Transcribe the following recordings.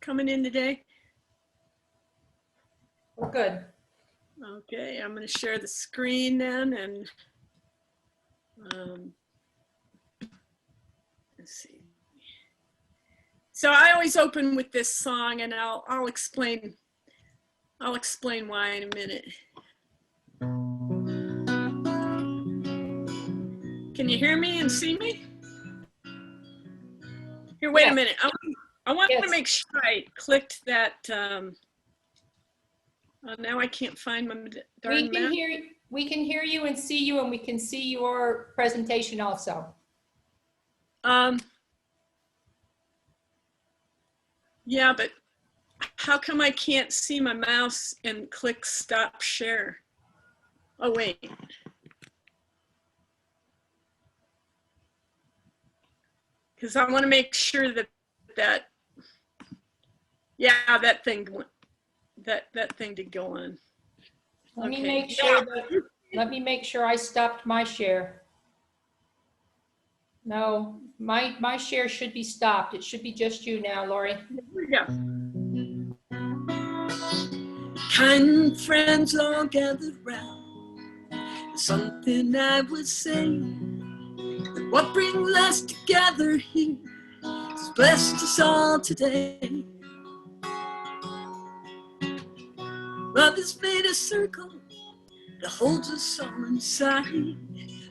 coming in today? We're good. Okay, I'm going to share the screen then, and let's see. So I always open with this song, and I'll explain why in a minute. Can you hear me and see me? Here, wait a minute. I want to make sure I clicked that. Now I can't find my darn map. We can hear you and see you, and we can see your presentation also. Yeah, but how come I can't see my mouse and click stop share? Oh, wait. Because I want to make sure that thing did go on. Let me make sure let me make sure I stopped my share. No, my share should be stopped. It should be just you now, Laurie. Here we go. Kind friends all gathered round. Something I would say. What brings us together here has blessed us all today. Love has made a circle that holds us all inside,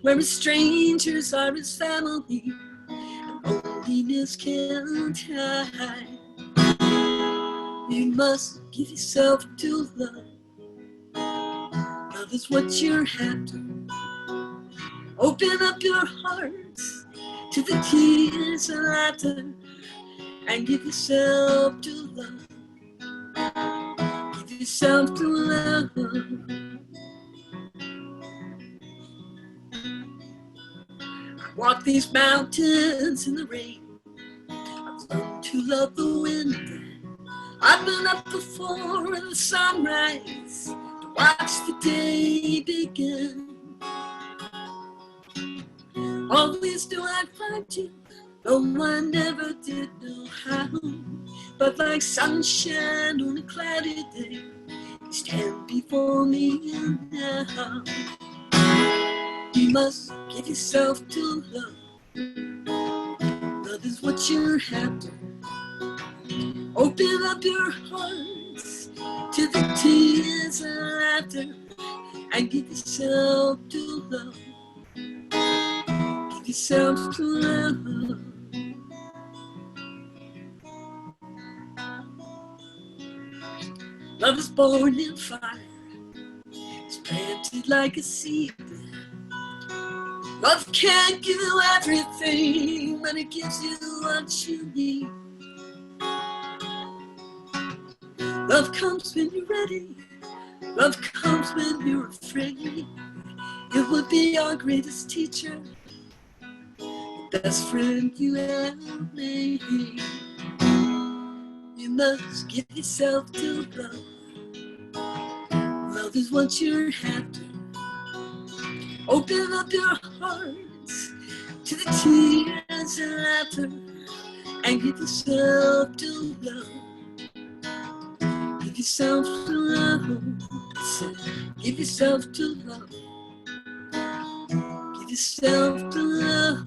where strangers are his family, and loneliness can't hide. You must give yourself to love. Love is what you're after. Open up your hearts to the tears and laughter, and give yourself to love. Give yourself to love. I walk these mountains in the rain. I've learned to love the wind. I've been up before in the sunrise to watch the day begin. Always do I find you, though I never did know how. But like sunshine on a cloudy day, you stand before me and now. You must give yourself to love. Love is what you're after. Open up your hearts to the tears and laughter, and give yourself to love. Give yourself to love. Love is born in fire. It's planted like a seed. Love can't give you everything, but it gives you what you need. Love comes when you're ready. Love comes when you're afraid. It would be our greatest teacher, the best friend you ever made. You must give yourself to love. Love is what you're after. Open up your hearts to the tears and laughter, and give yourself to love. Give yourself to love. Give yourself to love. Give yourself to love.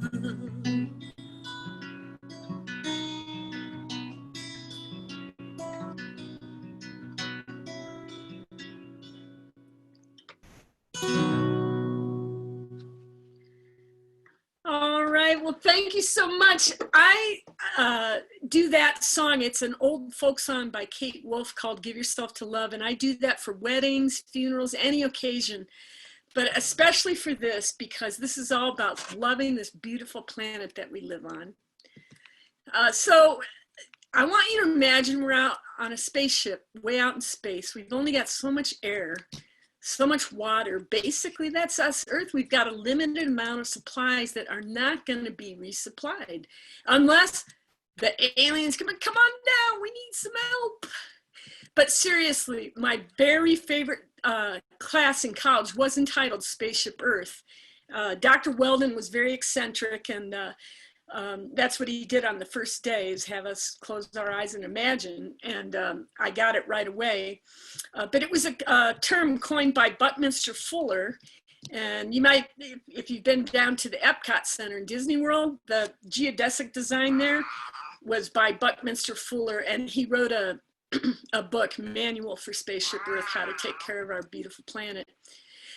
All right, well, thank you so much. I do that song. It's an old folk song by Kate Wolf called Give Yourself to Love, and I do that for weddings, funerals, any occasion, but especially for this, because this is all about loving this beautiful planet that we live on. So I want you to imagine we're out on a spaceship, way out in space. We've only got so much air, so much water. Basically, that's us, Earth. We've got a limited amount of supplies that are not going to be resupplied unless the aliens come on down. We need some help. But seriously, my very favorite class in college was entitled Spaceship Earth. Dr. Weldon was very eccentric, and That's what he did on the first day, is have us close our eyes and imagine. And I got it right away. But it was a term coined by Buckminster Fuller. And you might, if you've been down to the Epcot Center in Disney World, the geodesic design there was by Buckminster Fuller. And he wrote a book, Manual for Spaceship Earth, How to Take Care of Our Beautiful Planet.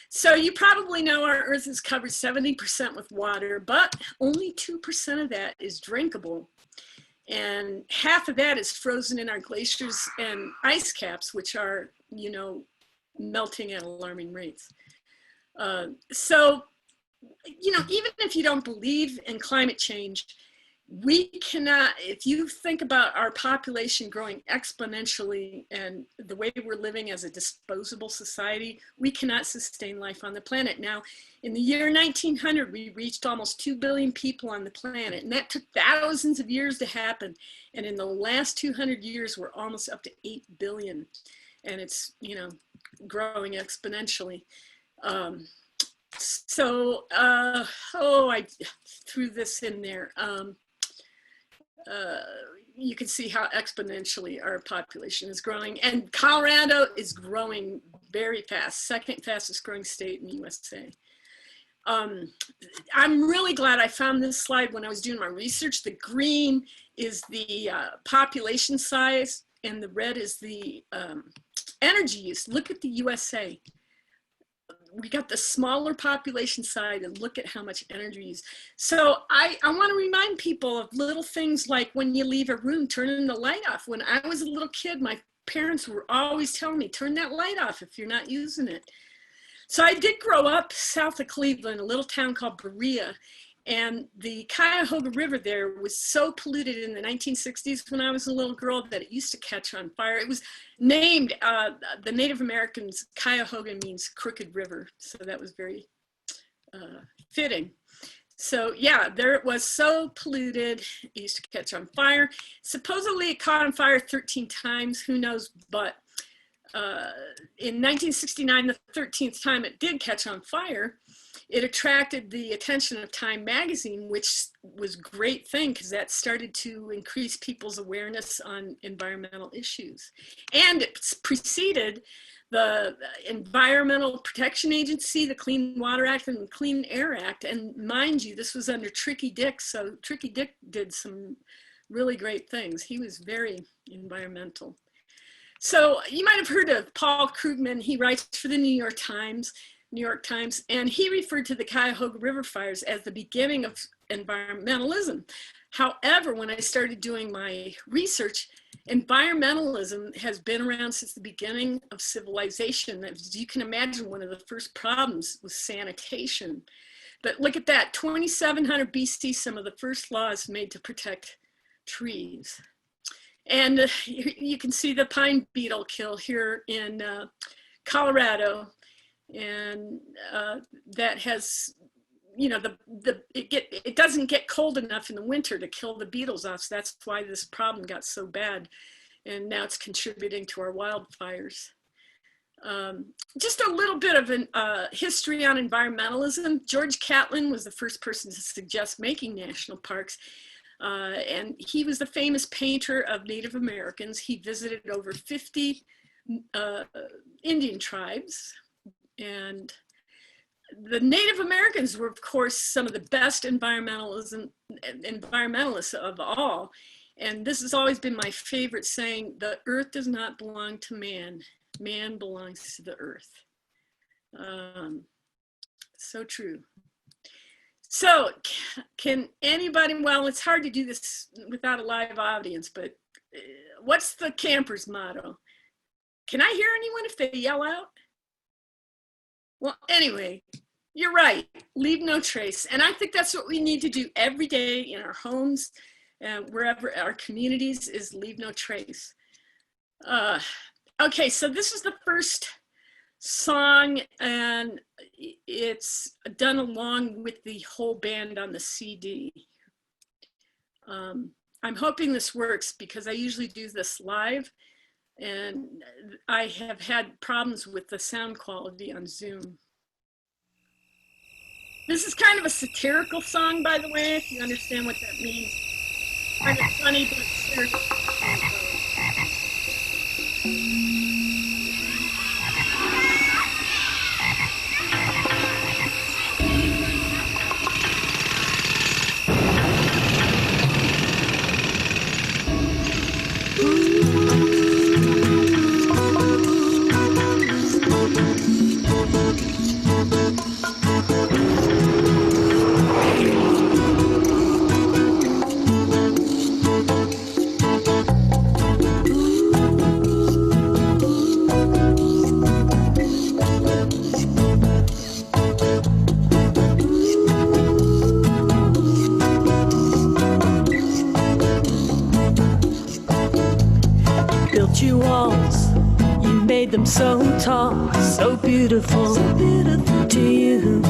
So you probably know our Earth is covered 70% with water, but only 2% of that is drinkable. And half of that is frozen in our glaciers and ice caps, which are, you know, melting at alarming rates. So, you know, even if you don't believe in climate change, we cannot, if you think about our population growing exponentially and the way we're living as a disposable society, we cannot sustain life on the planet. Now, in the year 1900, we reached almost 2 billion people on the planet, and that took thousands of years to happen. And in the last 200 years, we're almost up to 8 billion. And it's, you know, growing exponentially. I threw this in there. You can see how exponentially our population is growing, and Colorado is growing very fast, second fastest growing state in the USA. I'm really glad I found this slide when I was doing my research. The green is the population size, and the red is the energy use. Look at the USA. We got the smaller population side, and look at how much energy used. So I want to remind people of little things like when you leave a room, turning the light off. When I was a little kid, my parents were always telling me, turn that light off if you're not using it. So I did grow up south of Cleveland, a little town called Berea, and the Cuyahoga River there was so polluted in the 1960s when I was a little girl that it used to catch on fire. It was named, the Native Americans, Cuyahoga means crooked river. So that was very fitting. So yeah, there it was, so polluted, it used to catch on fire. Supposedly it caught on fire 13 times, who knows, but in 1969, the 13th time it did catch on fire, it attracted the attention of Time magazine, which was a great thing because that started to increase people's awareness on environmental issues. And it preceded the Environmental Protection Agency, the Clean Water Act, and the Clean Air Act. And mind you, this was under Tricky Dick, so Tricky Dick did some really great things. He was very environmental. So you might have heard of Paul Krugman. He writes for the New York Times, and he referred to the Cuyahoga River fires as the beginning of environmentalism. However, when I started doing my research, environmentalism has been around since the beginning of civilization. As you can imagine, one of the first problems was sanitation. But look at that, 2700 BC, some of the first laws made to protect trees. And you can see the pine beetle kill here in Colorado. And that has, you know, it doesn't get cold enough in the winter to kill the beetles off. So that's why this problem got so bad. And now it's contributing to our wildfires. Just a little bit of a history on environmentalism. George Catlin was the first person to suggest making national parks. And he was the famous painter of Native Americans. He visited over 50 Indian tribes. And the Native Americans were, of course, some of the best environmentalists of all. And this has always been my favorite saying, the earth does not belong to man. Man belongs to the earth. So true. So can anybody, well, it's hard to do this without a live audience, but what's the camper's motto? Can I hear anyone if they yell out? Well, anyway, you're right, leave no trace. And I think that's what we need to do every day in our homes, wherever our communities, is leave no trace. Okay, so this is the first song, and it's done along with the whole band on the CD. I'm hoping this works because I usually do this live, and I have had problems with the sound quality on Zoom. This is kind of a satirical song, by the way, if you understand what that means. Kind of funny, but serious. You walls, you made them so tall, so beautiful to you.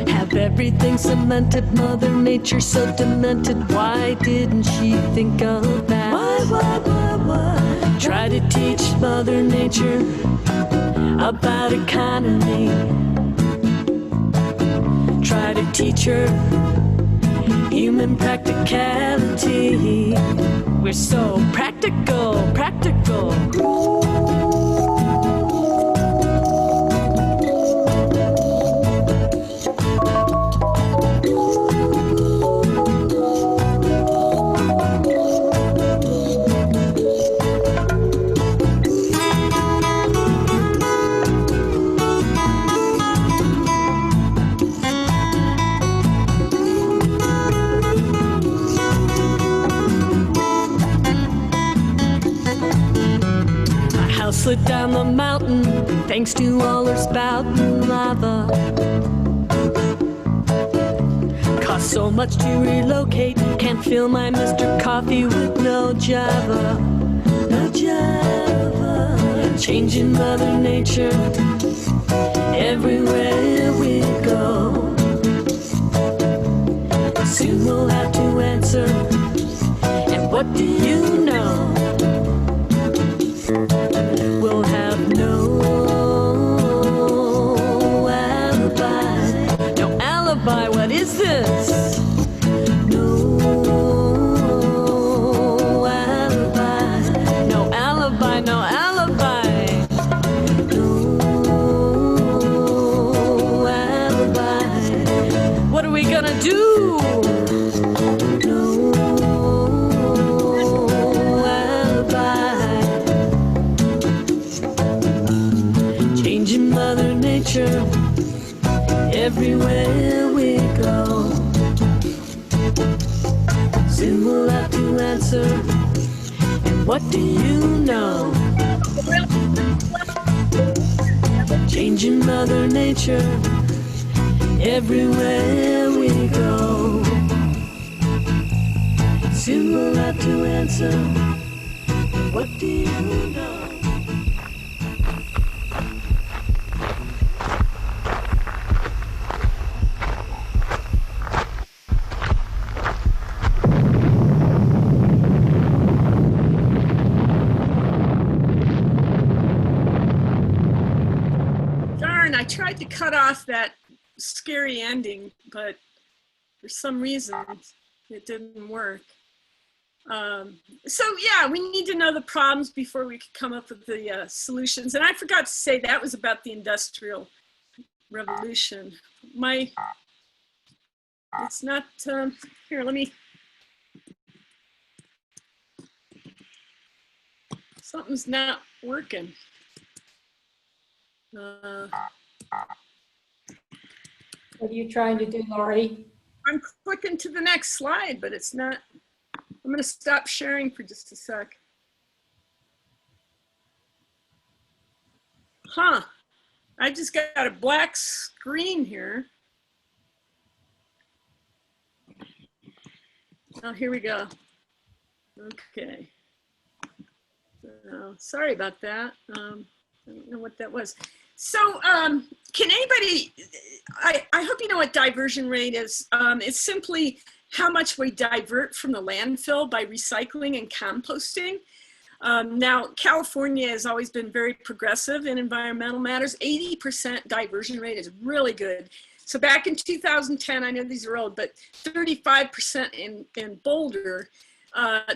Have everything cemented, Mother Nature so demented. Why didn't she think of that? Why? Try to teach Mother Nature about economy. Try to teach her human practicality. We're so practical. Slid down the mountain, thanks to all her spouting lava. Cost so much to relocate, can't fill my Mr. Coffee with no Java. Changing Mother Nature everywhere we go. Soon we'll have to answer, and what do you know? We'll have no alibi. No alibi, what is this? No alibi. No alibi, no alibi. No alibi. What are we gonna do? Everywhere we go, soon we'll have to answer. And what do you know? Changing Mother Nature everywhere we go, soon we'll have to answer. What do you know? I tried to cut off that scary ending, but for some reason it didn't work. So yeah, we need to know the problems before we could come up with the solutions. And I forgot to say that was about the Industrial Revolution. It's not, here, let me, something's not working. What are you trying to do, Laurie? I'm clicking to the next slide, but it's not. I'm going to stop sharing for just a sec. Huh. I just got a black screen here. Oh, here we go. Okay. So, sorry about that. I don't know what that was. So can anybody, I hope you know what diversion rate is. It's simply how much we divert from the landfill by recycling and composting. Now, California has always been very progressive in environmental matters. 80% diversion rate is really good. So back in 2010, I know these are old, but 35% in Boulder.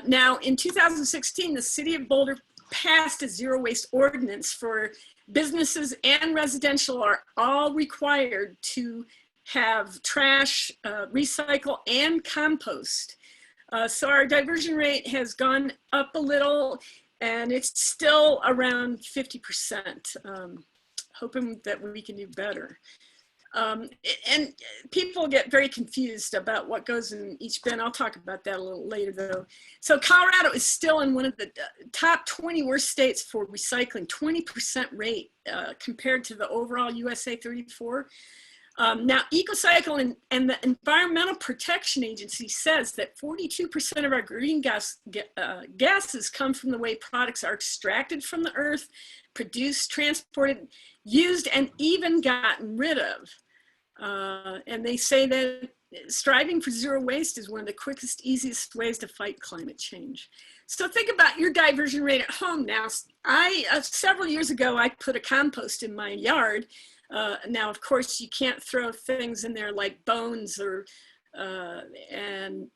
Now in 2016, the city of Boulder passed a zero waste ordinance for businesses and residential are all required to have trash, recycle, and compost. So our diversion rate has gone up a little, and it's still around 50%. Hoping that we can do better. And people get very confused about what goes in each bin. I'll talk about that a little later though. So Colorado is still in one of the top 20 worst states for recycling, 20% rate compared to the overall USA 34. Now EcoCycle and the Environmental Protection Agency says that 42% of our greenhouse gases come from the way products are extracted from the earth, produced, transported, used, and even gotten rid of. And they say that striving for zero waste is one of the quickest, easiest ways to fight climate change. So think about your diversion rate at home now. Several years ago, I put a compost in my yard. Now, of course, you can't throw things in there like bones or and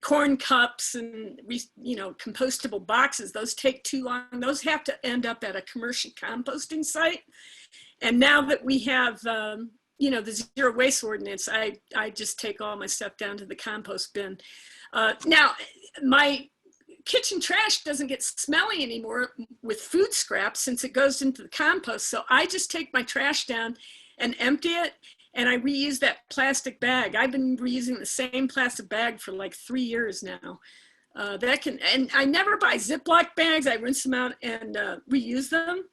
corn cups and compostable boxes. Those take too long. Those have to end up at a commercial composting site. And now that we have the zero waste ordinance, I just take all my stuff down to the compost bin. Now, my kitchen trash doesn't get smelly anymore with food scraps since it goes into the compost. So I just take my trash down and empty it, and I reuse that plastic bag. I've been reusing the same plastic bag for like 3 years now. And I never buy Ziploc bags. I rinse them out and reuse them.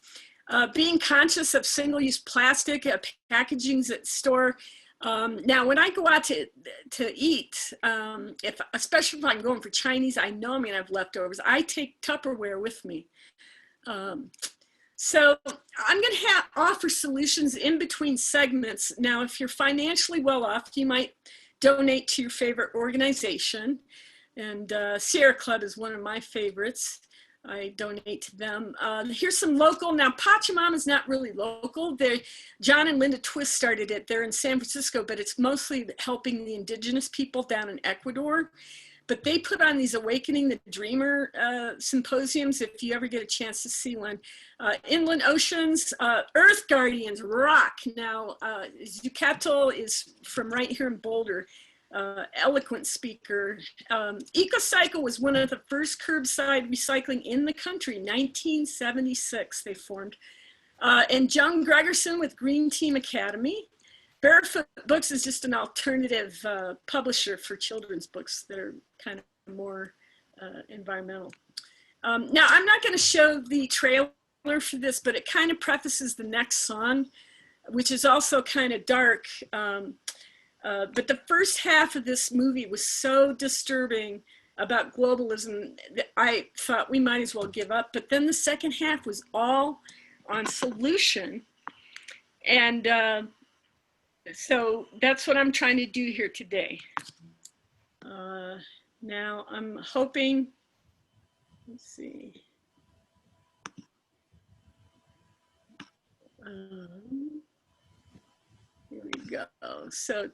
Being conscious of single-use plastic packagings at store. Now, when I go out to eat, especially if I'm going for Chinese, I know I'm gonna have leftovers. I take Tupperware with me. So I'm gonna offer solutions in between segments. Now, if you're financially well off, you might donate to your favorite organization. And Sierra Club is one of my favorites. I donate to them. Here's some local. Now, Pachamama is not really local. John and Linda Twist started it. They're in San Francisco, but it's mostly helping the indigenous people down in Ecuador. But they put on these Awakening the Dreamer symposiums, if you ever get a chance to see one. Inland Oceans, Earth Guardians rock. Now, Zucato is from right here in Boulder. Eloquent speaker. EcoCycle was one of the first curbside recycling in the country, 1976 they formed. And Joan Gregerson with Green Team Academy. Barefoot Books is just an alternative publisher for children's books that are kind of more environmental. Now, I'm not going to show the trailer for this, but it kind of prefaces the next song, which is also kind of dark. But the first half of this movie was so disturbing about globalism that I thought we might as well give up. But then the second half was all on solution. And so that's what I'm trying to do here today. Now I'm hoping, let's see. Here we go. So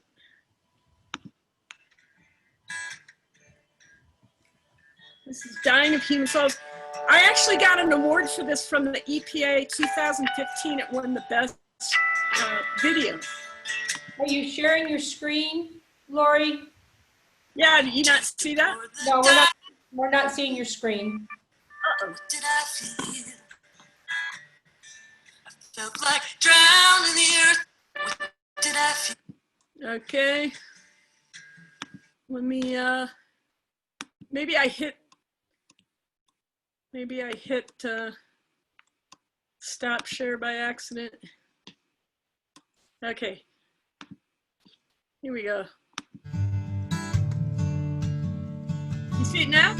this is Dying of Human Souls. I actually got an award for this from the EPA 2015. It won the best video. Are you sharing your screen, Laurie? Yeah, do you not see that? No, we're not seeing your screen. Uh-oh. Did I feel? I felt like drowning in the earth. What did I feel? Okay. Let me, maybe I hit stop share by accident. Okay. Here we go. You see it now?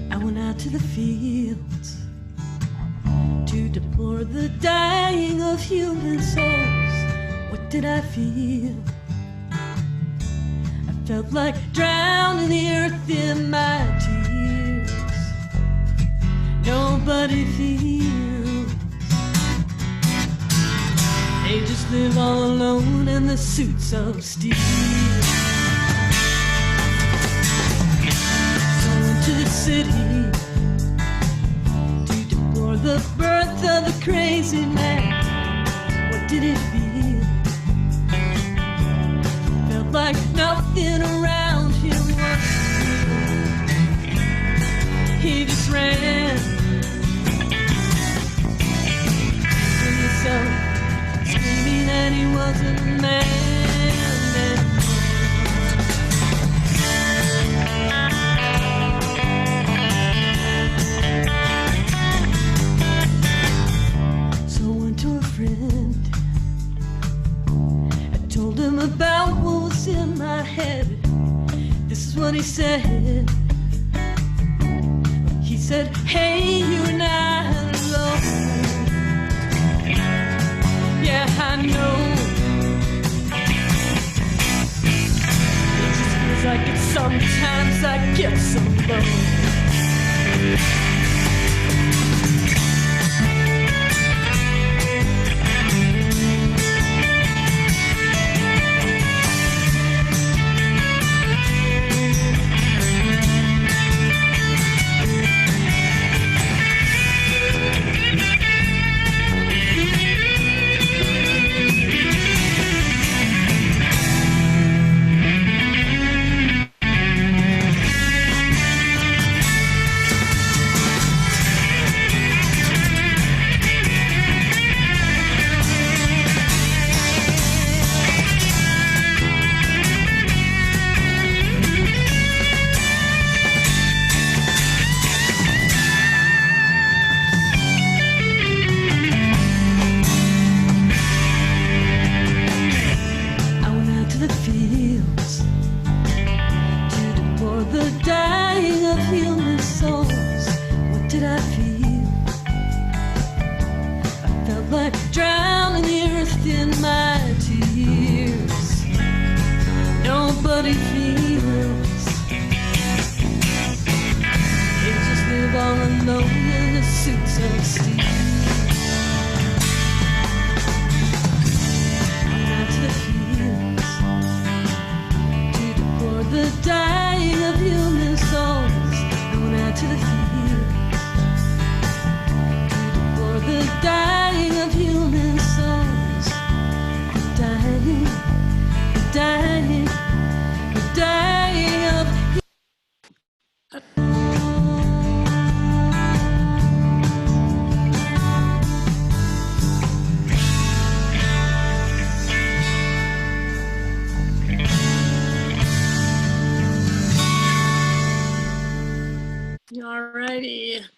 I went out to the fields to deplore the dying of human souls. What did I feel? I felt like drowning the earth in my tears. nobody feels. They just live all alone in the suits of steel. So into the city to deplore the birth of the crazy man. What did it feel? Felt like nothing around him was real. He just ran from himself, screaming, and he wasn't a man anymore. So I went to a friend, I told him about what was in my head. This is what he said. He said, hey, you and I alone. Yeah, I know. It just feels like it sometimes. I get so low.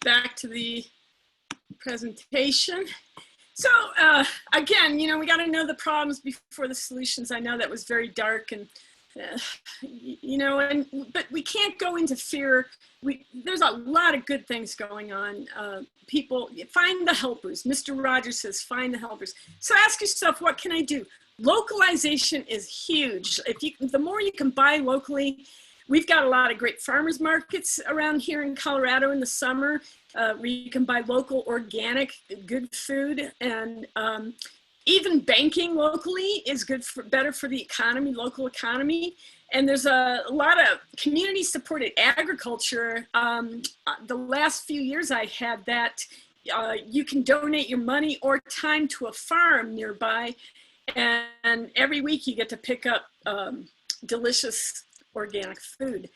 Back to the presentation. So again, you know, we got to know the problems before the solutions. I know that was very dark, and you know, but we can't go into fear. There's a lot of good things going on. People find the helpers. Mr. Rogers says, find the helpers. So ask yourself, what can I do? Localization is huge. The more you can buy locally. We've got a lot of great farmers markets around here in Colorado in the summer where you can buy local, organic, good food. And even banking locally is better for the economy, local economy. And there's a lot of community-supported agriculture. The last few years I had that. You can donate your money or time to a farm nearby. And every week you get to pick up delicious organic food.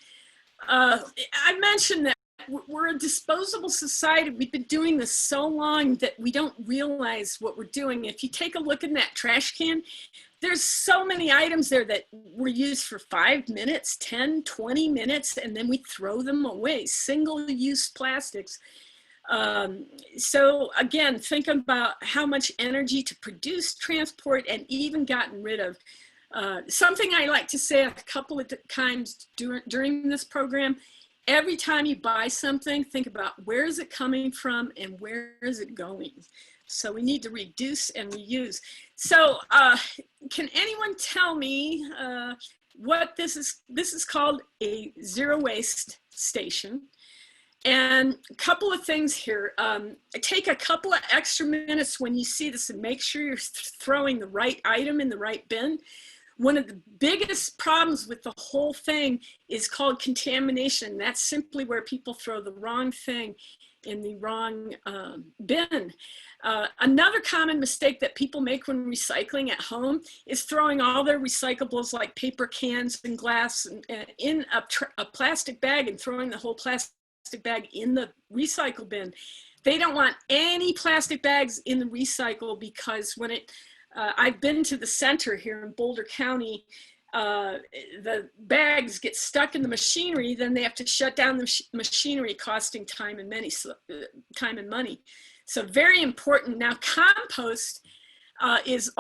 I mentioned that we're a disposable society. We've been doing this so long that we don't realize what we're doing. If you take a look in that trash can, there's so many items there that were used for 5 minutes, 10, 20 minutes, and then we throw them away, single-use plastics. So again, think about how much energy to produce, transport, and even gotten rid of. Something I like to say a couple of times during this program, every time you buy something, think about where is it coming from and where is it going? So we need to reduce and reuse. So can anyone tell me what this is? This is called a zero waste station. And a couple of things here. Take a couple of extra minutes when you see this and make sure you're throwing the right item in the right bin. One of the biggest problems with the whole thing is called contamination. That's simply where people throw the wrong thing in the wrong bin. Another common mistake that people make when recycling at home is throwing all their recyclables like paper cans and glass in a plastic bag and throwing the whole plastic bag in the recycle bin. They don't want any plastic bags in the recycle because when I've been to the center here in Boulder County, the bags get stuck in the machinery, then they have to shut down the machinery, costing time and money. So very important. Now, compost is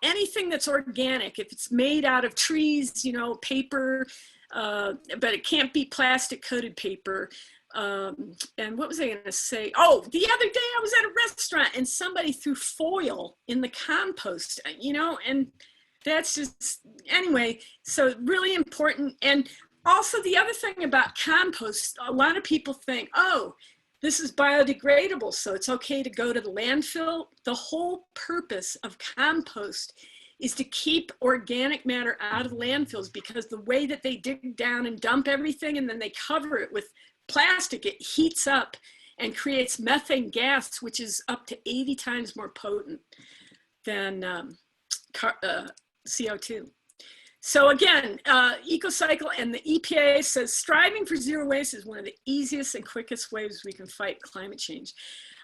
anything that's organic. If it's made out of trees, paper, but it can't be plastic coated paper. And what was I going to say? Oh, the other day I was at a restaurant and somebody threw foil in the compost, and that's just, anyway, so really important. And also the other thing about compost, a lot of people think, oh, this is biodegradable, so it's okay to go to the landfill. The whole purpose of compost is to keep organic matter out of landfills, because the way that they dig down and dump everything and then they cover it with plastic, it heats up and creates methane gas, which is up to 80 times more potent than CO2. So again, EcoCycle and the EPA says striving for zero waste is one of the easiest and quickest ways we can fight climate change.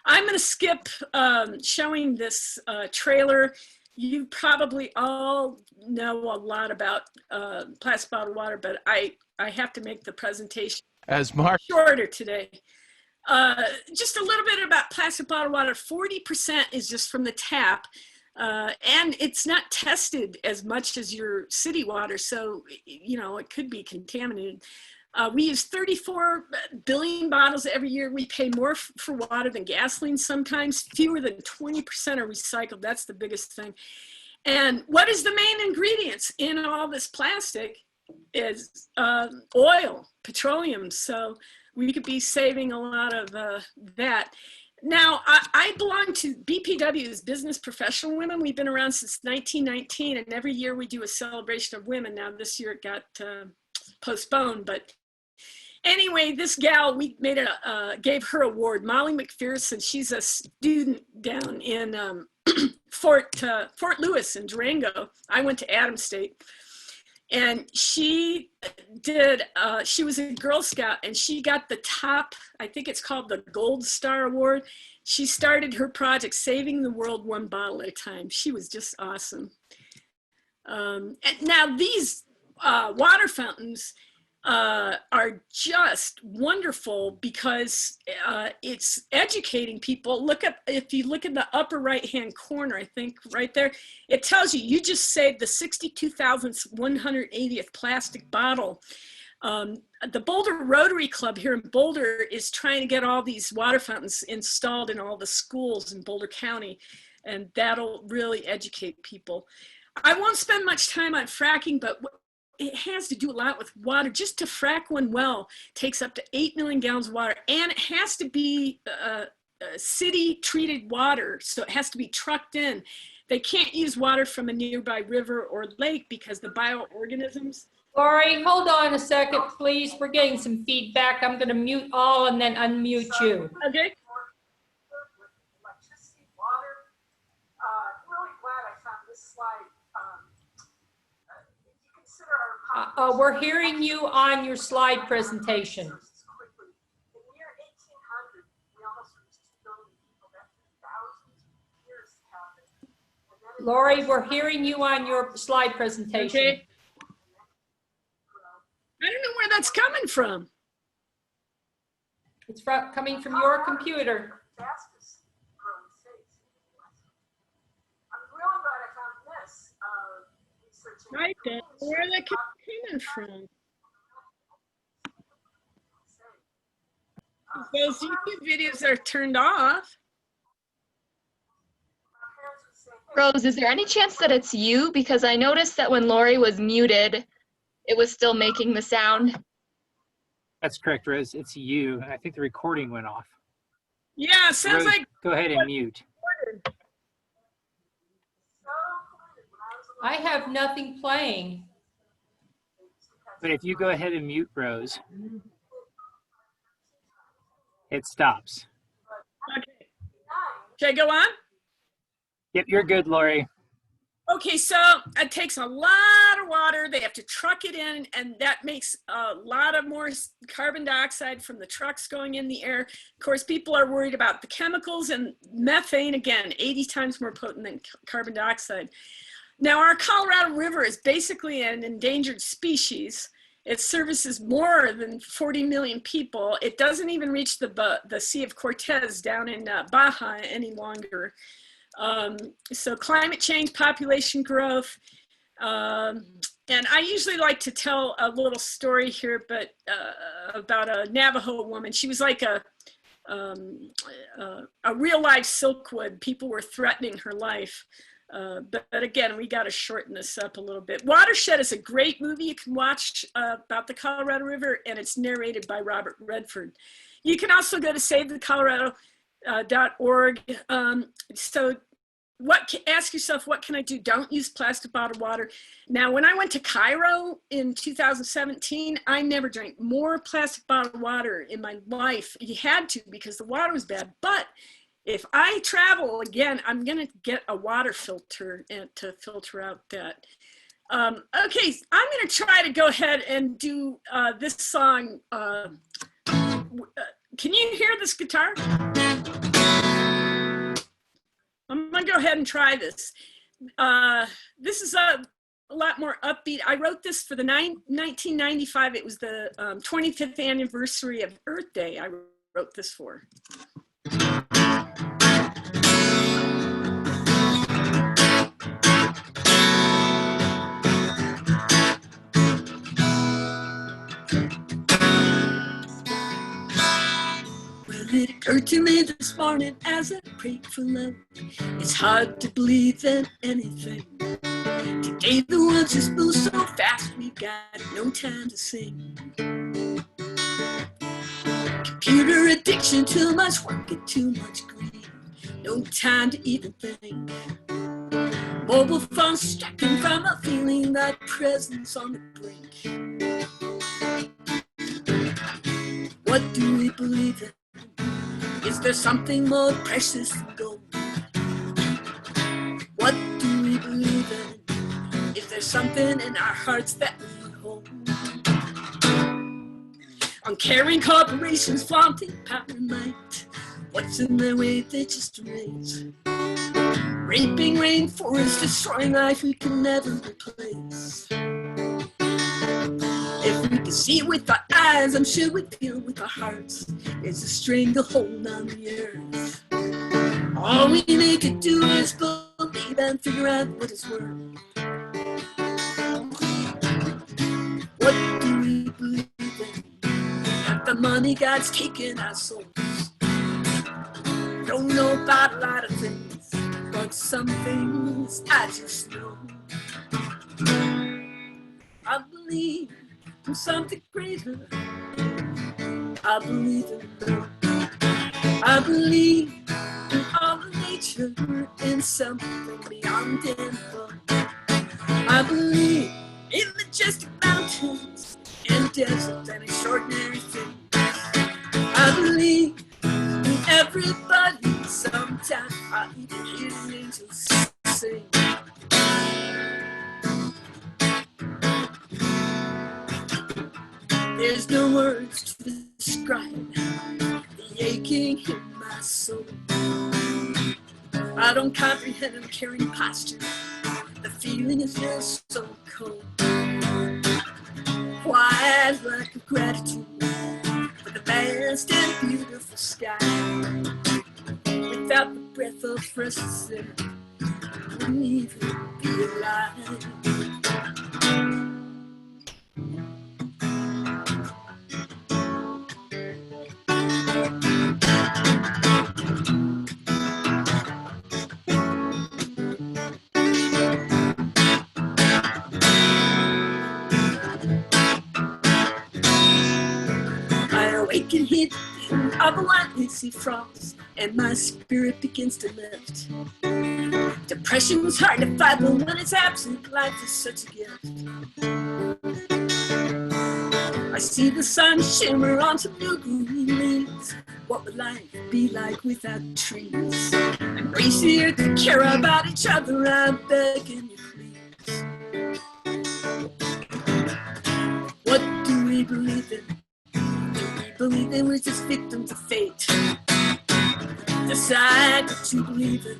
I'm going to skip showing this trailer. You probably all know a lot about plastic bottled water, but I have to make the presentation as Mark shorter today. Just a little bit about plastic bottled water. 40% is just from the tap. And it's not tested as much as your city water, so it could be contaminated. We use 34 billion bottles every year. We pay more for water than gasoline sometimes. Fewer than 20% are recycled. That's the biggest thing. And what is the main ingredients in all this plastic is oil, petroleum. So we could be saving a lot of that. Now, I belong to BPW's Business Professional Women. We've been around since 1919, and every year we do a celebration of women. Now, this year it got postponed, but anyway, this gal, we gave her award, Molly McPherson. She's a student down in Fort Lewis in Durango. I went to Adams State. And she was a Girl Scout, and she got the top, I think it's called the Gold Star Award. She started her project Saving the World One Bottle at a Time. She was just awesome. And now these water fountains are just wonderful because it's educating people. If you look at the upper right-hand corner, I think right there, it tells you just saved the 62,180th plastic bottle. The Boulder Rotary Club here in Boulder is trying to get all these water fountains installed in all the schools in Boulder County, and that'll really educate people. I won't spend much time on fracking, but it has to do a lot with water. Just to frack one well takes up to 8 million gallons of water, and it has to be city treated water, so it has to be trucked in. They can't use water from a nearby river or lake because the bioorganisms. Laurie, hold on a second, please. We're getting some feedback. I'm going to mute all and then unmute you. Okay. Electricity, water. I'm really glad I found this slide. We're hearing you on your slide presentation. In the year 1800, we almost reached 2 billion people. That took thousands of years to happen. Laurie, we're hearing you on your slide presentation. Okay. I don't know where that's coming from. It's coming from your computer. Fastest growing states in the US. I'm really glad I found this. Researching Right then, where are they coming from? Those YouTube videos are turned off. Rose, is there any chance that it's you? Because I noticed that when Laurie was muted, it was still making the sound. That's correct, Rose. It's you. I think the recording went off. Yeah, sounds Rose, like. go ahead and mute. I have nothing playing. But if you go ahead and mute Rose, it stops. Okay. Should I go on? Yep, you're good, Laurie. Okay, so it takes a lot of water. They have to truck it in, and that makes a lot of more carbon dioxide from the trucks going in the air. Of course, people are worried about the chemicals, and methane, again, 80 times more potent than carbon dioxide. Now, our Colorado River is basically an endangered species. It services more than 40 million people. It doesn't even reach the Sea of Cortez down in Baja any longer. So climate change, population growth, and I usually like to tell a little story here, but about a Navajo woman. She was like a real life Silkwood. People were threatening her life. But again, we got to shorten this up a little bit. Watershed is a great movie you can watch about the Colorado River, and it's narrated by Robert Redford. You can also go to SaveTheColorado.org. So ask yourself, what can I do? Don't use plastic bottled water. Now, when I went to Cairo in 2017, I never drank more plastic bottled water in my life. You had to, because the water was bad. But if I travel again, I'm going to get a water filter to filter out that. Okay, I'm going to try to go ahead and do this song. Can you hear this guitar? I'm going to go ahead and try this. This is a lot more upbeat. I wrote this for the 1995. It was the 25th anniversary of Earth Day. I wrote this for. It occurred to me this morning as I prayed for love. It's hard to believe in anything. Today the world just moves so fast, we got no time to sing. Computer addiction, too much work and too much greed. No time to even think. Mobile phones distracting from a feeling that presence on the brink. What do we believe in? Is there something more precious than gold? What do we believe in? Is there something in our hearts that we hold? Uncaring corporations flaunting power and might. What's in their way they just erase? Raping rainforests, destroying life we can never replace. If we could see with our eyes, I'm sure we'd feel with our hearts. There's a string to hold on the earth. All we need to do is believe and figure out what it's worth. What do we believe in? That the money God's taken our souls. Don't know about a lot of things, but some things I just know. I believe in something greater. I believe in love. I believe in all of nature, in something beyond info. I believe in majestic mountains and deserts and extraordinary things. I believe in everybody. Sometimes I even hear the angels sing. There's no words to describe the aching in my soul. I don't comprehend and carrying posture. The feeling is just so cold. Quiet lack of gratitude for the vast and beautiful sky. Without the breath of fresh air, I wouldn't even be alive. can hear the of a white lacy frost, and my spirit begins to lift. Depression's hard to fight, but when it's absent, life is such a gift. I see the sun shimmer on some new green leaves. What would life be like without trees? Embrace the earth and care about each other, I'm begging you please. What do we believe in? Do we believe in we're just victims of fate? Decide what you believe in.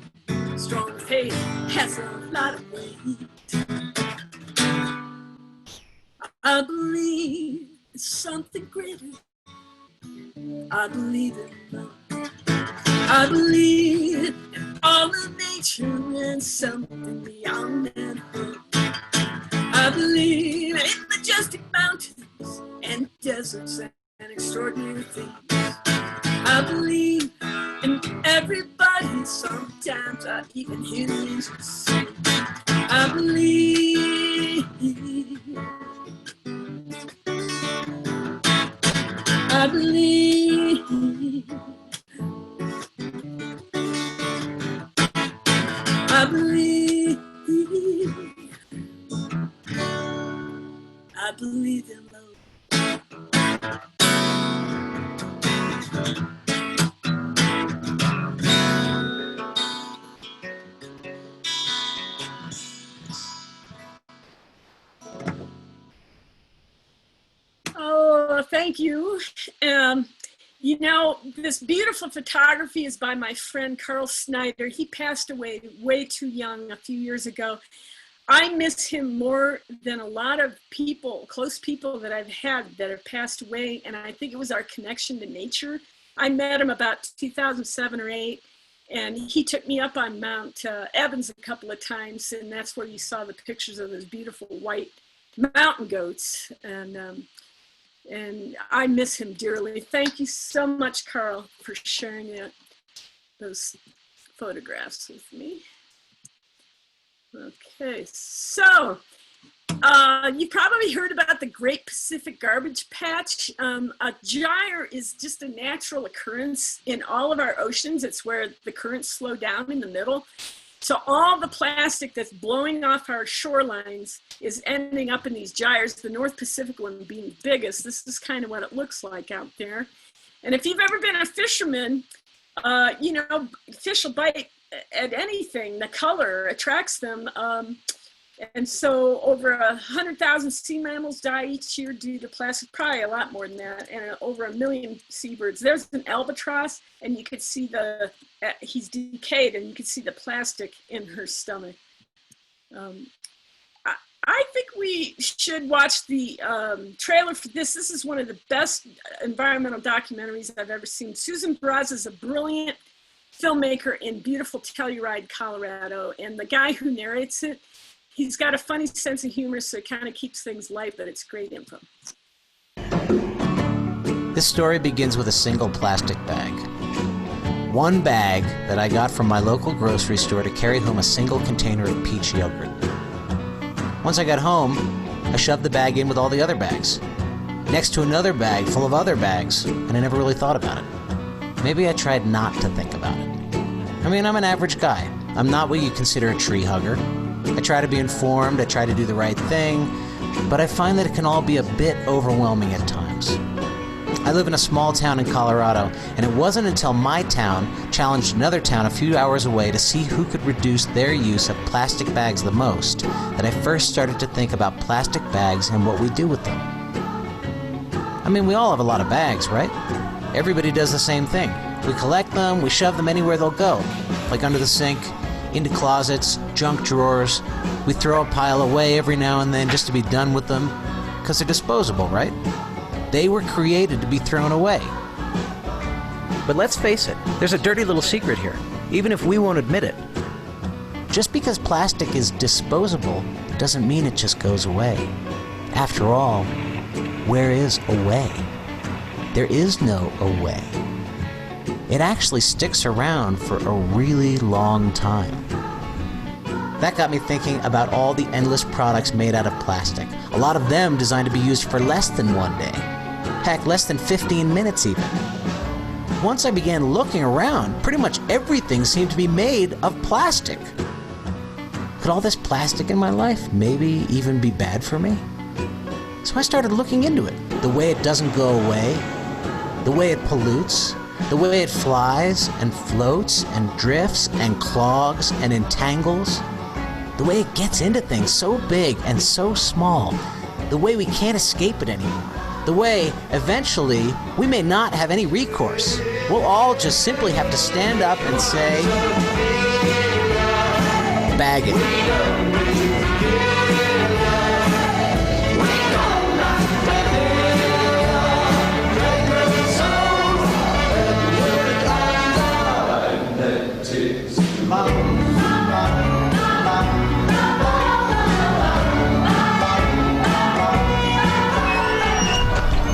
Strong faith has a lot of weight. I believe in something greater. I believe in love. I believe in all of nature and something beyond manhood. I believe in majestic mountains and deserts and extraordinary things. I believe in everybody. Sometimes I even hear the angels sing. I believe. I believe. I believe. I believe in love. Oh, thank you. You know, this beautiful photography is by my friend Carl Snyder. He passed away way too young a few years ago. I miss him more than a lot of people, close people that I've had that have passed away, and I think it was our connection to nature. I met him about 2007 or 8, and he took me up on Mount Evans a couple of times, and that's where you saw the pictures of those beautiful white mountain goats. And I miss him dearly. Thank you so much, Carl, for sharing those photographs with me. Okay, so you probably heard about the Great Pacific Garbage Patch. A gyre is just a natural occurrence in all of our oceans. It's where the currents slow down in the middle. So all the plastic that's blowing off our shorelines is ending up in these gyres, the North Pacific one being biggest. This is kind of what it looks like out there. And if you've ever been a fisherman, you know, fish will bite at anything. The color attracts them. And so over 100,000 sea mammals die each year due to plastic, probably a lot more than that, and over 1 million seabirds. There's an albatross, and you could see he's decayed, and you could see the plastic in her stomach. I think we should watch the trailer for this. This is one of the best environmental documentaries I've ever seen. Susan Baraz is a brilliant filmmaker in beautiful Telluride, Colorado, and the guy who narrates it, he's got a funny sense of humor, so it kind of keeps things light, but it's great info. This story begins with a single plastic bag. One bag that I got from my local grocery store to carry home a single container of peach yogurt. Once I got home, I shoved the bag in with all the other bags, next to another bag full of other bags, and I never really thought about it. Maybe I tried not to think about it. I mean, I'm an average guy. I'm not what you consider a tree hugger. I try to be informed, I try to do the right thing, but I find that it can all be a bit overwhelming at times. I live in a small town in Colorado, and it wasn't until my town challenged another town a few hours away to see who could reduce their use of plastic bags the most that I first started to think about plastic bags and what we do with them. I mean, we all have a lot of bags, right? Everybody does the same thing. We collect them, we shove them anywhere they'll go, like under the sink, into closets, junk drawers. We throw a pile away every now and then just to be done with them, because they're disposable, right? They were created to be thrown away. But let's face it, there's a dirty little secret here, even if we won't admit it. Just because plastic is disposable doesn't mean it just goes away. After all, where is away? There is no away. It actually sticks around for a really long time. That got me thinking about all the endless products made out of plastic, a lot of them designed to be used for less than one day. pack less than 15 minutes even. Once I began looking around, pretty much everything seemed to be made of plastic. Could all this plastic in my life maybe even be bad for me? So I started looking into it. The way it doesn't go away, the way it pollutes, the way it flies and floats and drifts and clogs and entangles, the way it gets into things so big and so small, the way we can't escape it anymore, the way eventually we may not have any recourse. We'll all just simply have to stand up and say, bag it.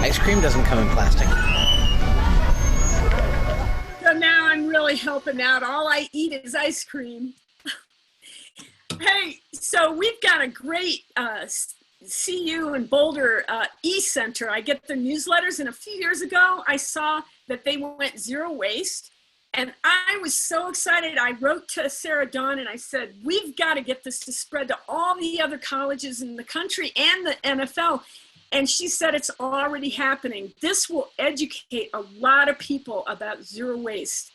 Ice cream doesn't come in plastic. So now I'm really helping out. All I eat is ice cream. Hey, so we've got a great CU and Boulder e-center. I get their newsletters, and a few years ago, I saw that they went zero waste. And I was so excited. I wrote to Sarah Dawn and I said, we've got to get this to spread to all the other colleges in the country and the NFL. And she said it's already happening. This will educate a lot of people about zero waste.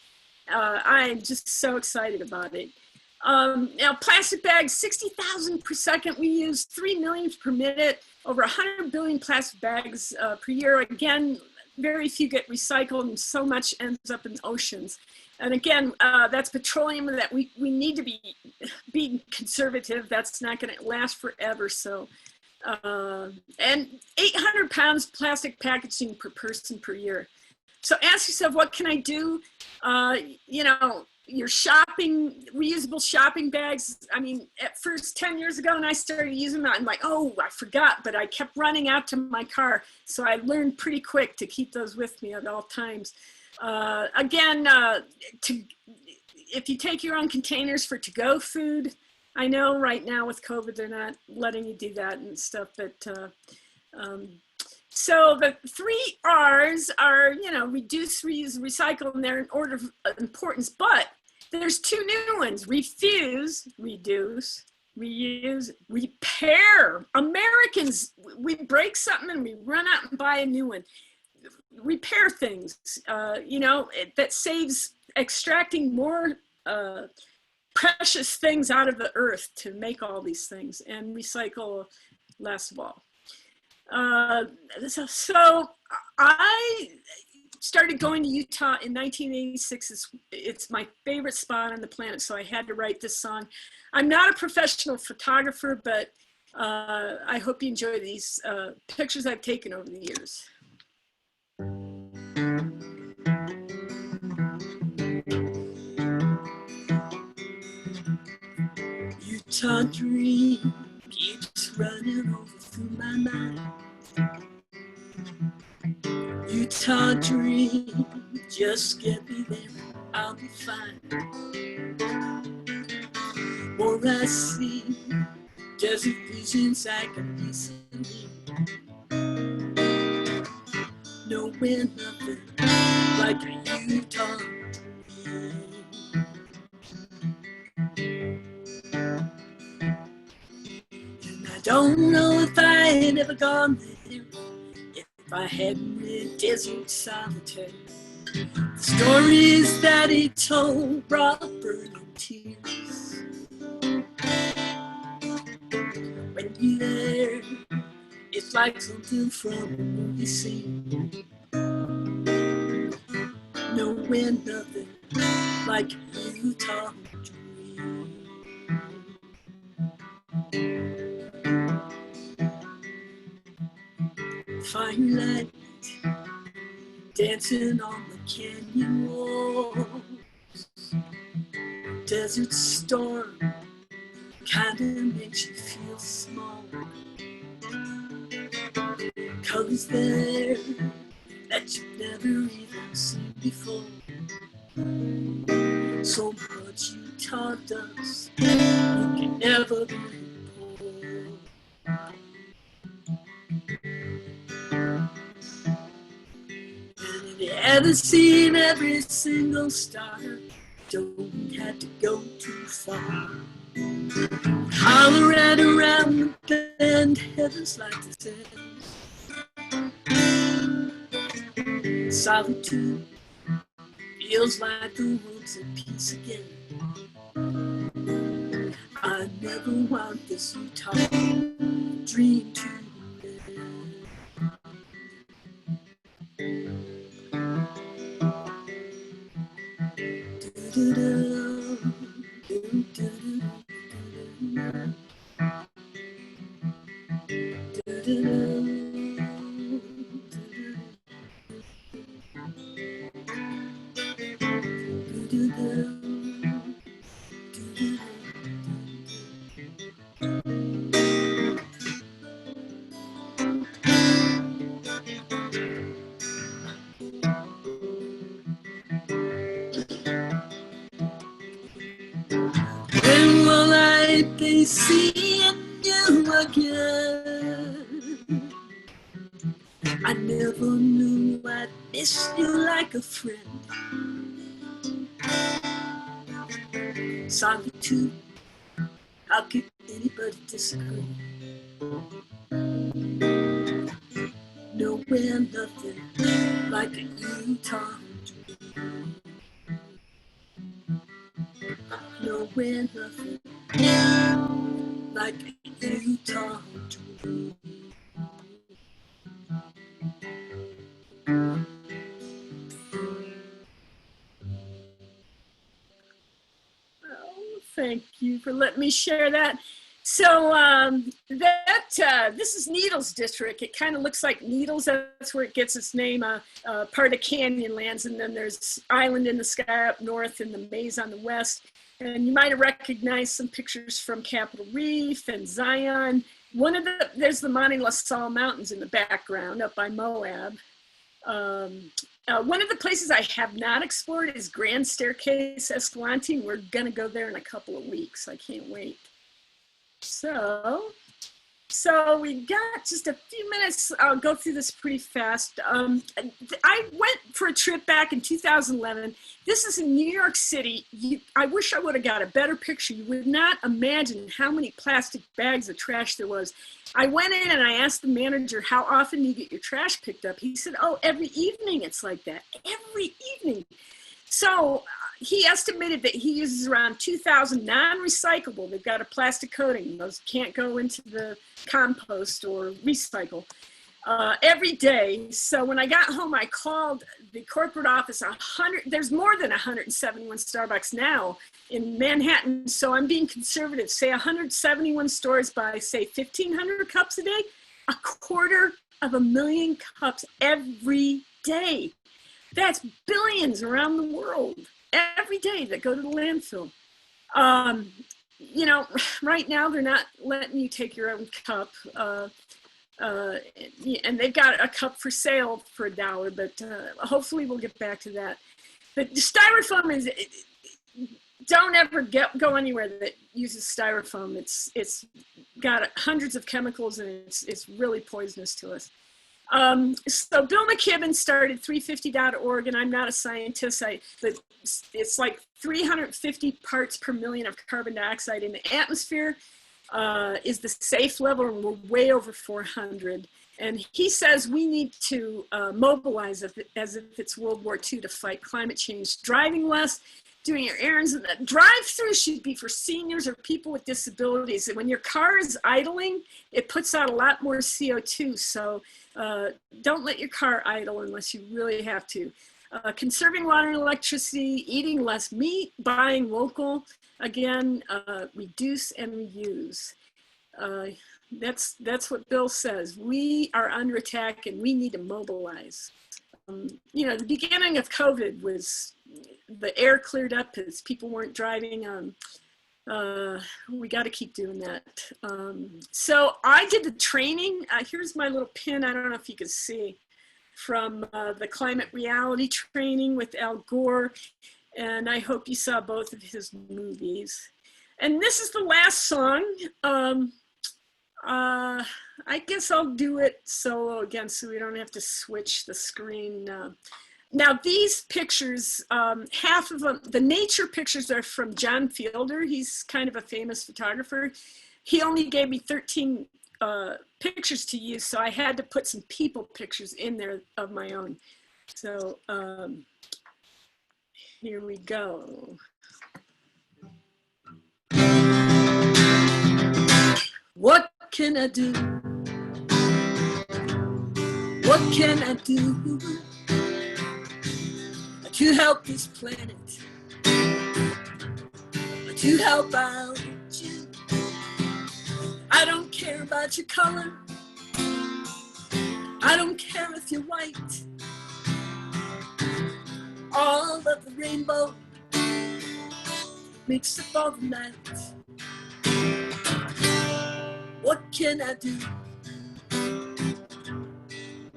I'm just so excited about it. Now, plastic bags, 60,000 per second. We use 3 million per minute, over 100 billion plastic bags per year. Again, very few get recycled and so much ends up in oceans. And again, that's petroleum that we need to be being conservative. That's not going to last forever. So, and 800 pounds plastic packaging per person per year. So ask yourself, what can I do? You know, your shopping, reusable shopping bags. I mean, at first 10 years ago when I started using them, I'm like, oh, I forgot, but I kept running out to my car. So I learned pretty quick to keep those with me at all times. Again, if you take your own containers for to-go food, I know right now with COVID, they're not letting you do that and stuff, but so the 3 R's are, you know, reduce, reuse, recycle, and they're in order of importance, but there's 2 new ones: refuse, reduce, reuse, repair. Americans, we break something and we run out and buy a new one. Repair things, you know, that saves extracting more precious things out of the earth to make all these things, and recycle last of all. So I started going to Utah in 1986. It's my favorite spot on the planet, so I had to write this song. I'm not a professional photographer, but I hope you enjoy these pictures I've taken over the years. Utah dream keeps running over through my mind. Utah dream, just get me there, I'll be fine. More I see, desert visions I can easily. Nowhere nothing like a Utah dream. And I don't know if I had ever gone there if I hadn't read Desert Solitaire. The stories that he told brought burning tears. When you're there, it's like something from a movie scene. Nowhere nothing like Utah dream. Firelight dancing on the canyon walls. Desert storm kinda makes you feel small. Colors there that you've never even seen before. So much Utah does, you can never be poor. never seen every single star. Don't have to go too far. Holler at around the bend, heaven's like to say. Solitude feels like the world's at peace again. I never want this Utah dream to end. When will I be seeing you again? I never knew I'd miss you like a friend. Solitude, how could anybody disagree? Nowhere, nothing like a Utah dream. Nowhere, nothing like a Utah dream. Oh, thank you for letting me share that. So this is Needles District. It kind of looks like Needles. That's where it gets its name. Part of Canyonlands, and then there's Island in the Sky up north and the Maze on the west. And you might have recognized some pictures from Capitol Reef and Zion. There's the Monte La Salle Mountains in the background up by Moab. One of the places I have not explored is Grand Staircase, Escalante. We're gonna go there in a couple of weeks. I can't wait. So we got just a few minutes. I'll go through this pretty fast. I went for a trip back in 2011. This is in New York City. I wish I would have got a better picture. You would not imagine how many plastic bags of trash there was. I went in and I asked the manager, how often do you get your trash picked up? He said, oh, every evening it's like that. Every evening. So he estimated that he uses around 2,000 non-recyclable. They've got a plastic coating. Those can't go into the compost or recycle every day. So when I got home, I called the corporate office. There's more than 171 Starbucks now in Manhattan. So I'm being conservative. Say 171 stores buy, say, 1,500 cups a day, 250,000 cups every day. That's billions around the world every day that go to the landfill. You know, right now they're not letting you take your own cup. And they've got a cup for sale for $1, but hopefully we'll get back to that. But styrofoam is, don't ever go anywhere that uses styrofoam. It's got hundreds of chemicals and it's really poisonous to us. So Bill McKibben started 350.org, and I'm not a scientist, but it's like 350 parts per million of carbon dioxide in the atmosphere is the safe level, and we're way over 400. And he says we need to mobilize as if it's World War II to fight climate change, driving less, doing your errands. And the drive-through should be for seniors or people with disabilities. And when your car is idling, it puts out a lot more CO2. So don't let your car idle unless you really have to. Conserving water and electricity, eating less meat, buying local, again, reduce and reuse. That's what Bill says. We are under attack and we need to mobilize. You know, the beginning of COVID was the air cleared up as people weren't driving. We got to keep doing that. So I did the training. Here's my little pin. I don't know if you can see, from the climate reality training with Al Gore. And I hope you saw both of his movies. And this is the last song. I guess I'll do it solo again so we don't have to switch the screen. Now these pictures, half of them, the nature pictures are from John Fielder. He's kind of a famous photographer. He only gave me 13 pictures to use, so I had to put some people pictures in there of my own. So here we go. What can I do? What can I do to help this planet? To help out you? I don't care about your color. I don't care if you're white. All of the rainbow makes up all the night. What can I do?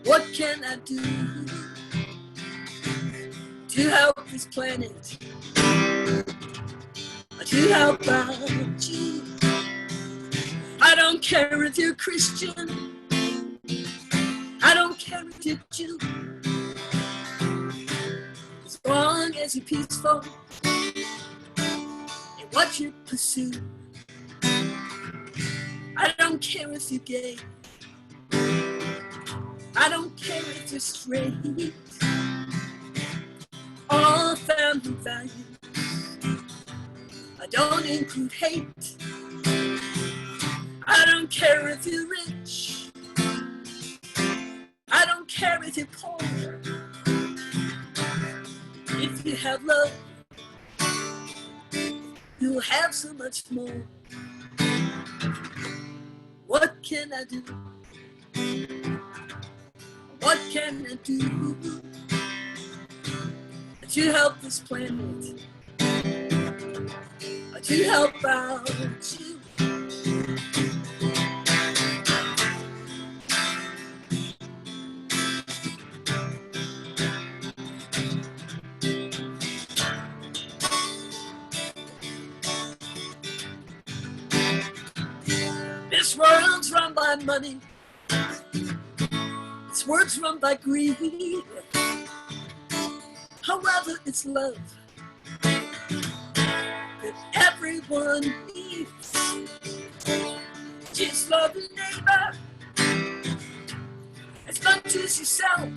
What can I do to help this planet? To help out you? I don't care if you're Christian. I don't care if you're Jew. As long as you're peaceful in what you pursue. I don't care if you're gay. I don't care if you're straight. All family values. I don't include hate. I don't care if you're rich. I don't care if you're poor. If you have love, you'll have so much more. What can I do? What can I do to help this planet? To help out you? This world's run by money. This world's run by greed. However, it's love that everyone needs. Just love your neighbor as much as yourself.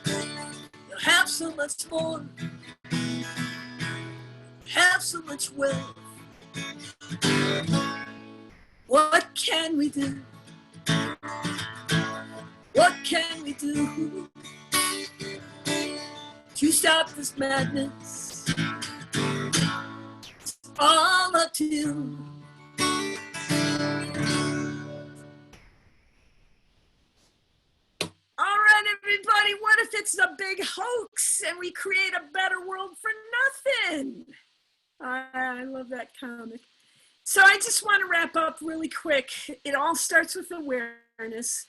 You'll have so much more. Have so much wealth. What can we do? What can we do to stop this madness? It's all up to you. All right, everybody, what if it's a big hoax and we create a better world for nothing? I love that comic. So I just want to wrap up really quick. It all starts with awareness,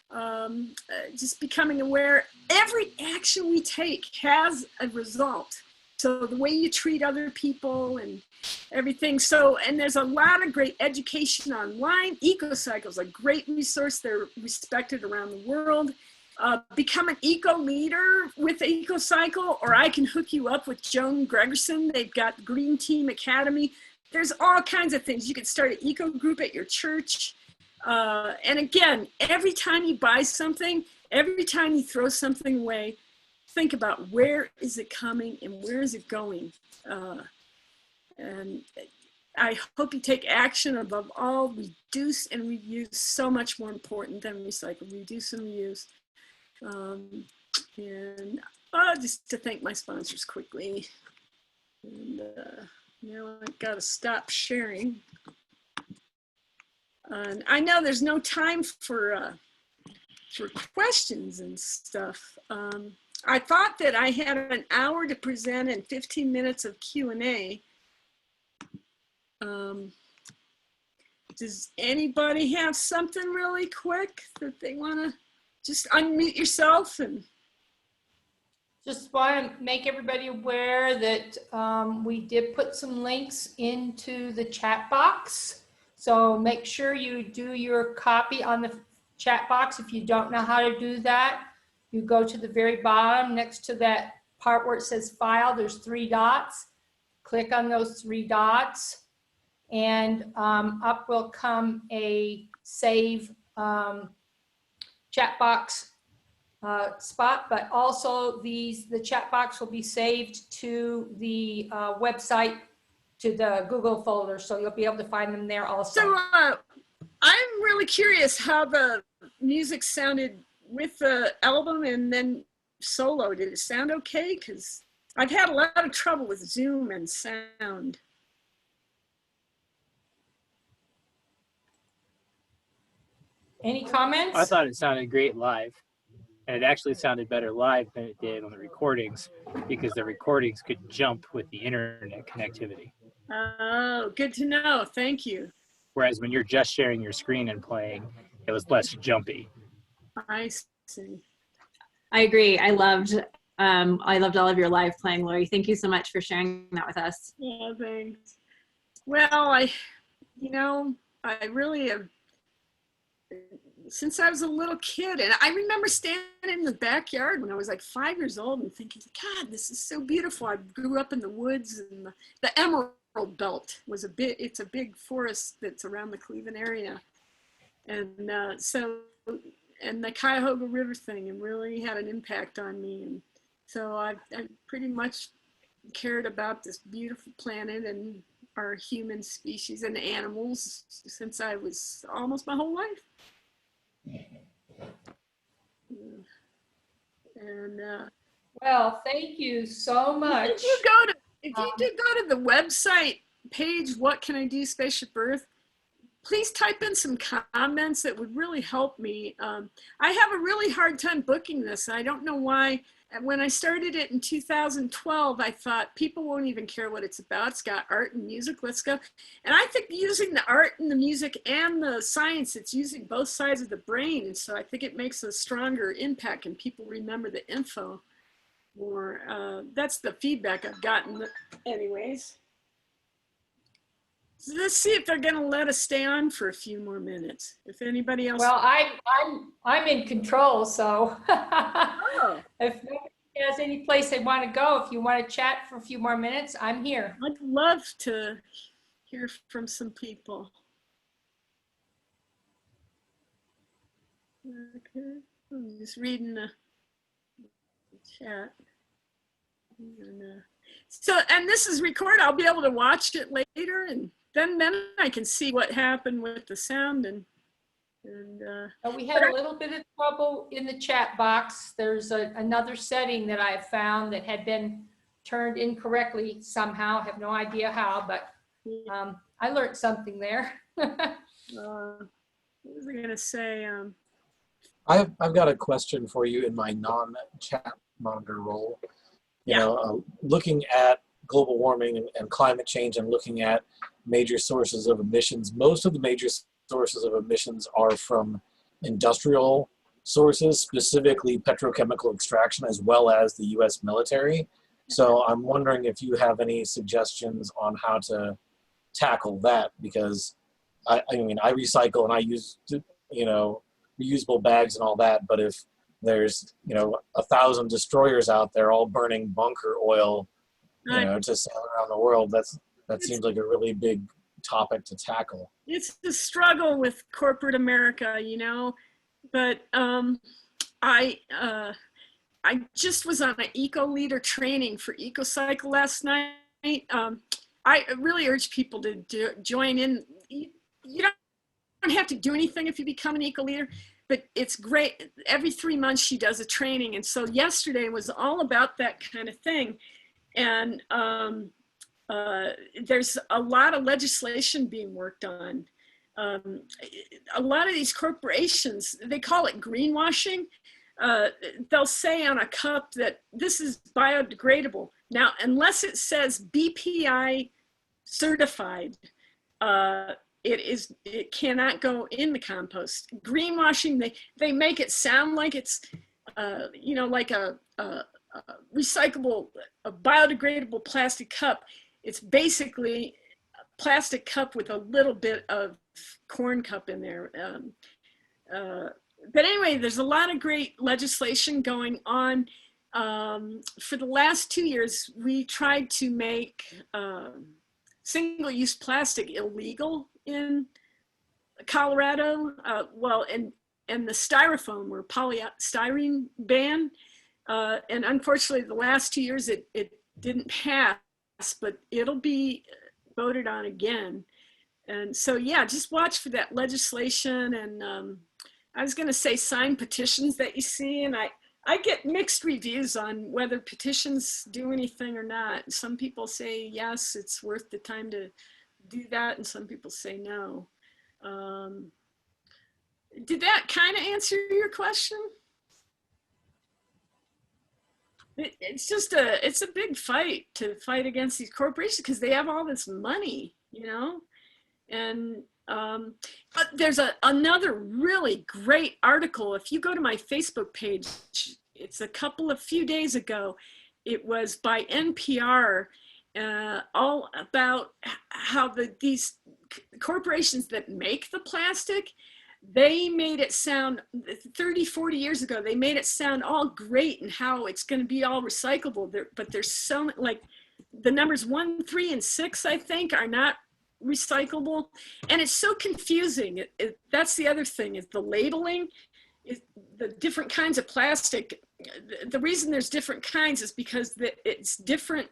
just becoming aware. Every action we take has a result. So the way you treat other people and everything. So, and there's a lot of great education online. EcoCycle's a great resource. They're respected around the world. Become an eco leader with EcoCycle, or I can hook you up with Joan Gregerson. They've got Green Team Academy. There's all kinds of things. You can start an eco group at your church. And again, every time you buy something, every time you throw something away, think about where is it coming and where is it going? And I hope you take action. Above all, reduce and reuse, so much more important than recycle. Reduce and reuse. And just to thank my sponsors quickly. And now I've got to stop sharing. And I know there's no time for questions and stuff. I thought that I had an hour to present and 15 minutes of Q&A. Does anybody have something really quick that they want to just unmute yourself? And Just want to make everybody aware that we did put some links into the chat box. So make sure you do your copy on the chat box if you don't know how to do that. You go to the very bottom next to that part where it says file, there's 3 dots. Click on those 3 dots and up will come a save chat box spot, but also the chat box will be saved to the website, to the Google folder, so you'll be able to find them there also. So I'm really curious how the music sounded with the album and then solo. Did it sound okay? Because I've had a lot of trouble with Zoom and sound. Any comments? I thought it sounded great live. And it actually sounded better live than it did on the recordings, because the recordings could jump with the internet connectivity. Oh, good to know. Thank you. Whereas when you're just sharing your screen and playing, it was less jumpy. I see. I agree. I loved all of your live playing, Laurie. Thank you so much for sharing that with us. Yeah, thanks. Well, I really have, since I was a little kid, and I remember standing in the backyard when I was like 5 years old and thinking, God, this is so beautiful. I grew up in the woods, and the Emerald Belt was it's a big forest that's around the Cleveland area. And and the Cuyahoga River thing, and really had an impact on me. And so I pretty much cared about this beautiful planet and our human species and animals since I was almost my whole life. And well, thank you so much. if you did go to the website page, What Can I Do, Spaceship Earth, please type in some comments that would really help me. I have a really hard time booking this. I don't know why. And when I started it in 2012, I thought people won't even care what it's about. It's got art and music, let's go. And I think using the art and the music and the science, it's using both sides of the brain. And so I think it makes a stronger impact and people remember the info more. That's the feedback I've gotten anyways. So let's see if they're gonna let us stay on for a few more minutes. If anybody else. Well, I'm in control, so Oh. if nobody has any place they want to go, if you want to chat for a few more minutes, I'm here. I'd love to hear from some people. Okay, I'm just reading the chat. And this is recorded. I'll be able to watch it later, and then I can see what happened with the sound. And We had a little bit of trouble in the chat box. There's another setting that I found that had been turned incorrectly somehow. I have no idea how, but I learned something there. what was I gonna say? I've got a question for you in my non-chat monitor role. You know, looking at global warming and climate change and looking at major sources of emissions, most of the major sources of emissions are from industrial sources, specifically petrochemical extraction, as well as the U.S. military. So I'm wondering if you have any suggestions on how to tackle that, because I mean, I recycle and I use, reusable bags and all that, but if there's, 1,000 destroyers out there all burning bunker oil, to sail around the world, that seems like a really big topic to tackle. It's the struggle with corporate America, but I just was on an eco leader training for EcoCycle last night. I really urge people to join in. You don't have to do anything if you become an eco leader, but it's great. Every 3 months she does a training. And so yesterday was all about that kind of thing. And there's a lot of legislation being worked on. A lot of these corporations, they call it greenwashing. They'll say on a cup that this is biodegradable. Now, unless it says BPI certified, it cannot go in the compost. Greenwashing, they make it sound like it's, like a recyclable, a biodegradable plastic cup. It's basically a plastic cup with a little bit of corn cup in there. but anyway, there's a lot of great legislation going on. For the last 2 years, we tried to make single-use plastic illegal in Colorado. And the styrofoam or polystyrene ban. And unfortunately, the last 2 years, it didn't pass, but it'll be voted on again. And so, yeah, just watch for that legislation. And I was going to say sign petitions that you see. And I get mixed reviews on whether petitions do anything or not. Some people say, yes, it's worth the time to do that. And some people say no. Did that kind of answer your question? It's just it's a big fight to fight against these corporations because they have all this money, you know? And but there's another really great article. If you go to my Facebook page, it's a few days ago. It was by NPR, all about how these corporations that make the plastic, they made it sound 30, 40 years ago, they made it sound all great and how it's going to be all recyclable. But there's so, like the numbers 1, 3, and 6, I think, are not recyclable. And it's so confusing. That's the other thing is the labeling, is the different kinds of plastic. The reason there's different kinds is because it's different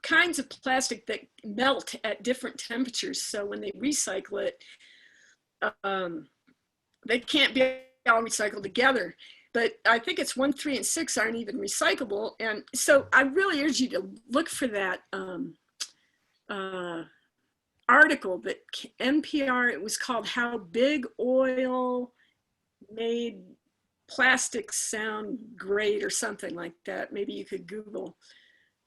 kinds of plastic that melt at different temperatures. So when they recycle it, they can't be all recycled together. But I think it's 1, 3, and 6 aren't even recyclable. And so I really urge you to look for that article that NPR, it was called How Big Oil Made Plastics Sound Great or something like that. Maybe you could Google.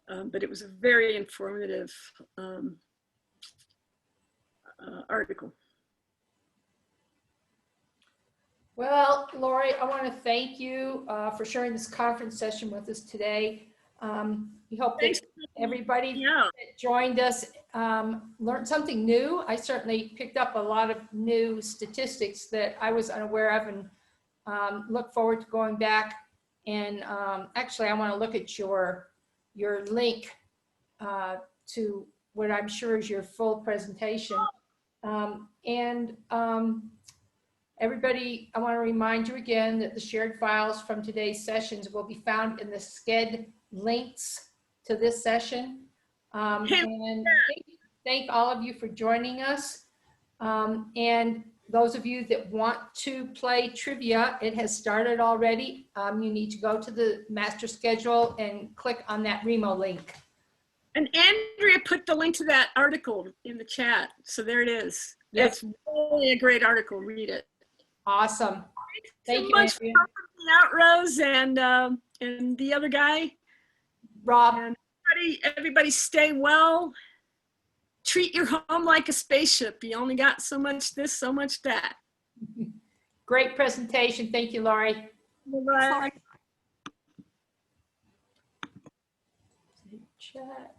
But it was a very informative article. Well, Laurie, I want to thank you for sharing this conference session with us today. We hope that everybody that joined us learned something new. I certainly picked up a lot of new statistics that I was unaware of, and look forward to going back. And actually, I want to look at your link to what I'm sure is your full presentation. Everybody, I want to remind you again that the shared files from today's sessions will be found in the SCED links to this session. And thank all of you for joining us. And those of you that want to play trivia, it has started already. You need to go to the master schedule and click on that Remo link. And Andrea put the link to that article in the chat. So there it is. Yes. It's really a great article. Read it. Awesome. Thank you, Thanks so much for helping me out, Rose, and the other guy. Rob. And everybody stay well. Treat your home like a spaceship. You only got so much this, so much that. Great presentation. Thank you, Laurie. Bye-bye. Chat.